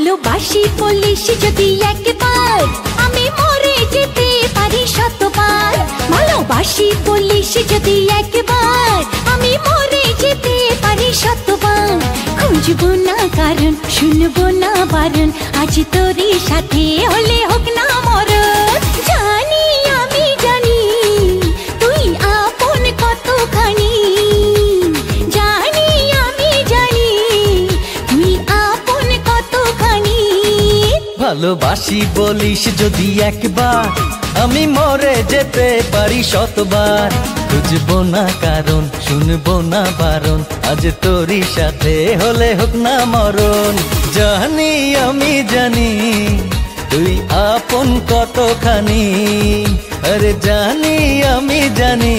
ভালোবাসি বলিস যদি একবার, আমি মরে যেতে পারি শতবার। ভালোবাসি বলিস যদি একবার, আমি মরে যেতে পারি শতবার। খুঁজবো না কারণ, শুনবো না বারণ, আজ তোরই সাথে হলে হোক না মরণ। জানি আমি জানি তুই আপন কতখানি, জানি আমি জানি তুই আপন কতখানি। ভালোবাসি বলিস যদি একবার, আমি মরে যেতে পারি শতবার। খুঁজবো না কারণ, শুনবো না বারণ, আজ তোরই সাথে হলে হোক না মরণ। জানি আমি জানি তুই আপন কতখানি, আরে জানি আমি জানি